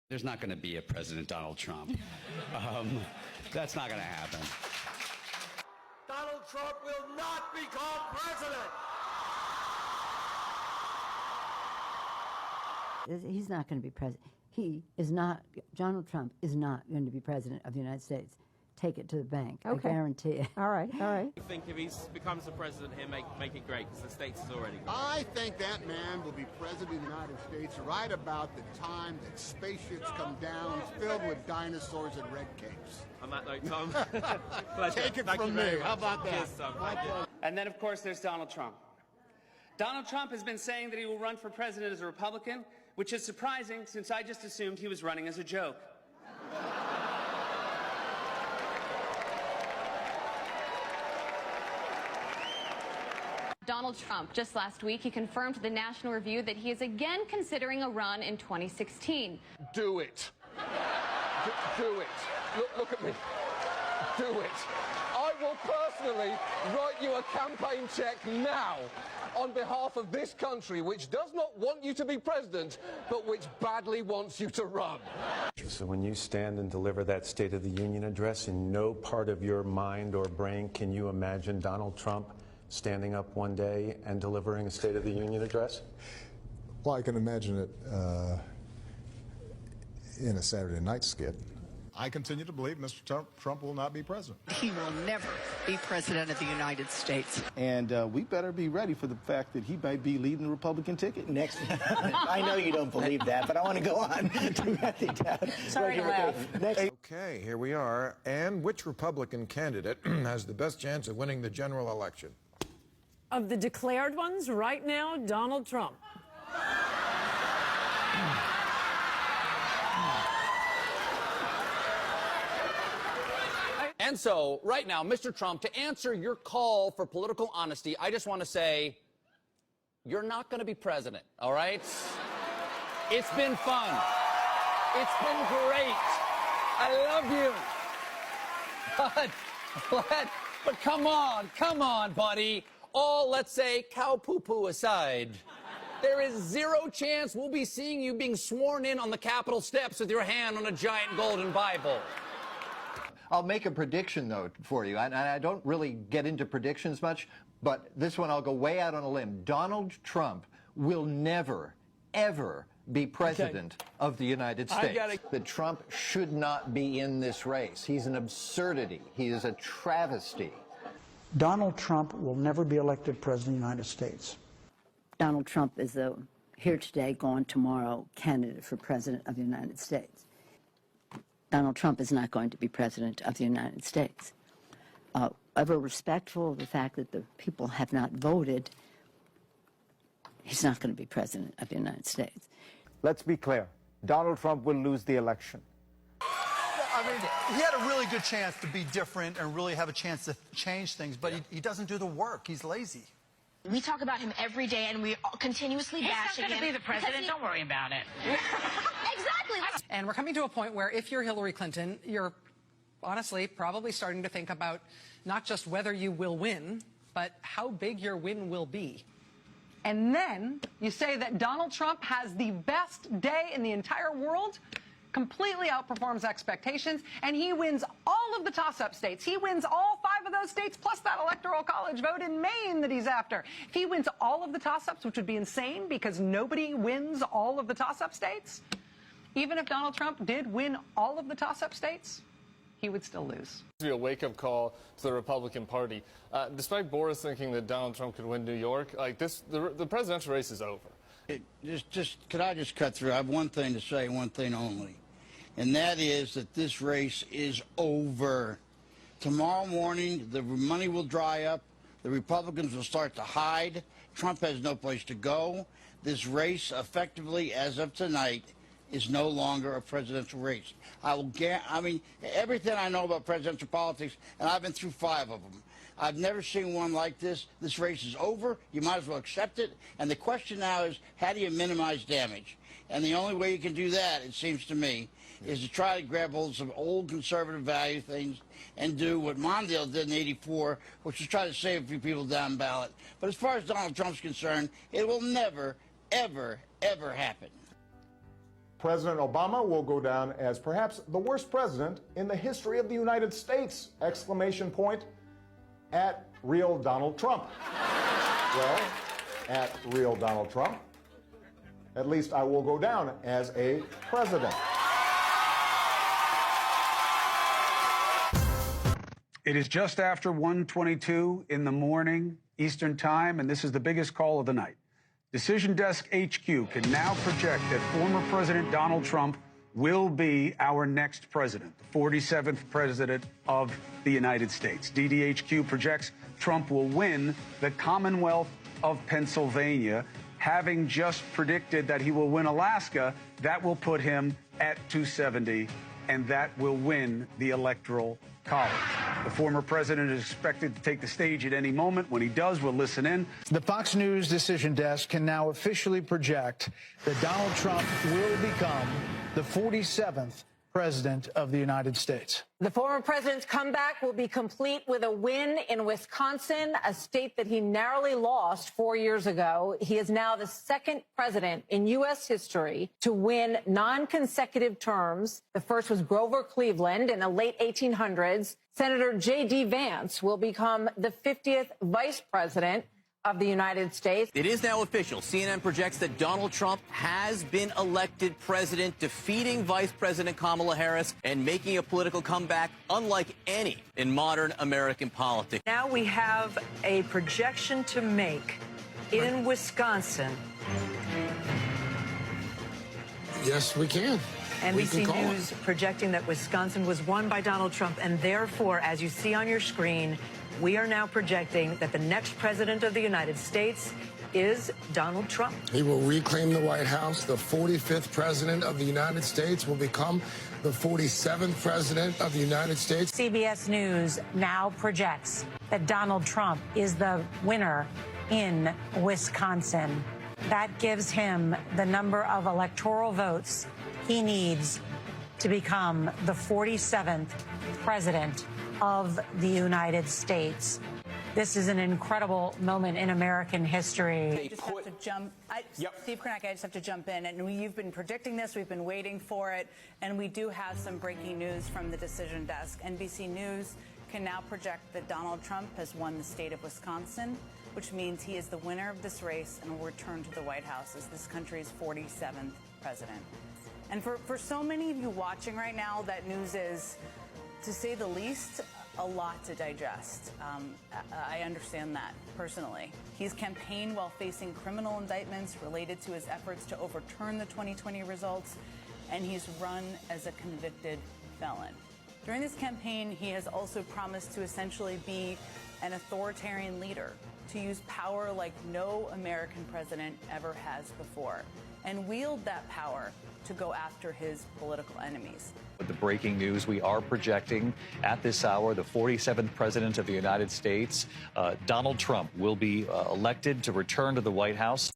There's not going to be a President Donald Trump. That's not going to happen. Donald Trump will not become president. He's not going to be president. He is not, Donald Trump is not going to be president of the United States. Take it to the bank. Okay. I guarantee it. All right, all right. I think if he becomes the president, he'll make it great, because the States is already great. I think that man will be president of the United States right about the time that spaceships come down filled with dinosaurs and red capes. On that note, Tom, pleasure. Take it Thank from you very me. much. How about that? Cheers, Tom. Thank you. And then, of course, there's Donald Trump. Donald Trump has been saying that he will run for president as a Republican, which is surprising since I just assumed he was running as a joke. Donald Trump, just last week, he confirmed to the National Review that he is again considering a run in 2016. Do it. Do it. Look at me. Do it. I will personally write you a campaign check now on behalf of this country, which does not want you to be president, but which badly wants you to run. So when you stand and deliver that State of the Union address, in no part of your mind or brain can you imagine Donald Trump standing up one day and delivering a State of the Union address? Well, I can imagine it in a Saturday night skit. I continue to believe Mr. Trump will not be president. He will never be president of the United States. And we better be ready for the fact that he might be leading the Republican ticket. Next, I know you don't believe that, but I want to go on to Matthew Dowd. Sorry to laugh. Okay, here we are. And which Republican candidate has the best chance of winning the general election? Of the declared ones, right now, Donald Trump. And so, right now, Mr. Trump, to answer your call for political honesty, I just want to say, you're not going to be president, all right? It's been fun. It's been great. I love you. But come on, buddy. All, let's say, cow poo-poo aside, there is zero chance we'll be seeing you being sworn in on the Capitol steps with your hand on a giant golden Bible. I'll make a prediction, though, for you. And I don't really get into predictions much, but this one I'll go way out on a limb. Donald Trump will never, ever be president of the United States. That Trump should not be in this race. He's an absurdity. He is a travesty. Donald Trump will never be elected president of the United States. Donald Trump is the here today, gone tomorrow candidate for president of the United States. Donald Trump is not going to be president of the United States. Ever respectful of the fact that the people have not voted, he's not going to be president of the United States. Let's be clear. Donald Trump will lose the election. I mean, he had a really good chance to be different and really have a chance to change things, but he doesn't do the work. He's lazy. We talk about him every day, and we continuously bash him. He's not going to be the president. Don't worry about it. Exactly. And we're coming to a point where if you're Hillary Clinton, you're honestly probably starting to think about not just whether you will win, but how big your win will be. And then you say that Donald Trump has the best day in the entire world, completely outperforms expectations, and he wins all of the toss-up states. He wins all 5 of those states, plus that electoral college vote in Maine that he's after. If he wins all of the toss-ups, which would be insane because nobody wins all of the toss-up states, even if Donald Trump did win all of the toss-up states, he would still lose. Be a wake-up call to the Republican Party. Despite Boris thinking that Donald Trump could win New York, like this, the presidential race is over. Could I just cut through? I have one thing to say, one thing only. And that is that this race is over. Tomorrow morning, the money will dry up. The Republicans will start to hide. Trump has no place to go. This race, effectively, as of tonight, is no longer a presidential race. I mean, everything I know about presidential politics, and I've been through 5 of them, I've never seen one like this. This race is over. You might as well accept it. And the question now is, how do you minimize damage? And the only way you can do that, it seems to me, is to try to grab hold of some old conservative value things and do what Mondale did in '84, which is try to save a few people down ballot. But as far as Donald Trump's concerned, it will never, ever, ever happen. President Obama will go down as perhaps the worst president in the history of the United States! Exclamation point at real Donald Trump. Well, at real Donald Trump, at least I will go down as a president. It is just after 1:22 in the morning Eastern Time, and this is the biggest call of the night. Decision Desk HQ can now project that former President Donald Trump will be our next president, the 47th president of the United States. DDHQ projects Trump will win the Commonwealth of Pennsylvania. Having just predicted that he will win Alaska, that will put him at 270, and that will win the Electoral College. The former president is expected to take the stage at any moment. When he does, we'll listen in. The Fox News Decision Desk can now officially project that Donald Trump will become the 47th president of the United States. The former president's comeback will be complete with a win in Wisconsin, a state that he narrowly lost 4 years ago. He is now the second president in U.S. history to win non-consecutive terms. The first was Grover Cleveland in the late 1800s. Senator J.D. Vance will become the 50th vice president of the United States. It is now official. CNN projects that Donald Trump has been elected president, defeating Vice President Kamala Harris and making a political comeback unlike any in modern American politics. Now we have a projection to make in Wisconsin. Yes, we can. NBC News projecting that Wisconsin was won by Donald Trump, and therefore, as you see on your screen, we are now projecting that the next president of the United States is Donald Trump. He will reclaim the White House. The 45th president of the United States will become the 47th president of the United States. CBS News now projects that Donald Trump is the winner in Wisconsin. That gives him the number of electoral votes he needs to become the 47th president of the United States. This is an incredible moment in American history. I just have to jump. Steve Kornacki, I just have to jump in. And you've been predicting this. We've been waiting for it. And we do have some breaking news from the Decision Desk. NBC News can now project that Donald Trump has won the state of Wisconsin, which means he is the winner of this race and will return to the White House as this country's 47th president. And for so many of you watching right now, that news is, to say the least, a lot to digest. I understand that personally. He's campaigned while facing criminal indictments related to his efforts to overturn the 2020 results, and he's run as a convicted felon. During this campaign, he has also promised to essentially be an authoritarian leader, to use power like no American president ever has before, and wield that power to go after his political enemies. With the breaking news, we are projecting at this hour the 47th president of the United States, Donald Trump, will be elected to return to the White House.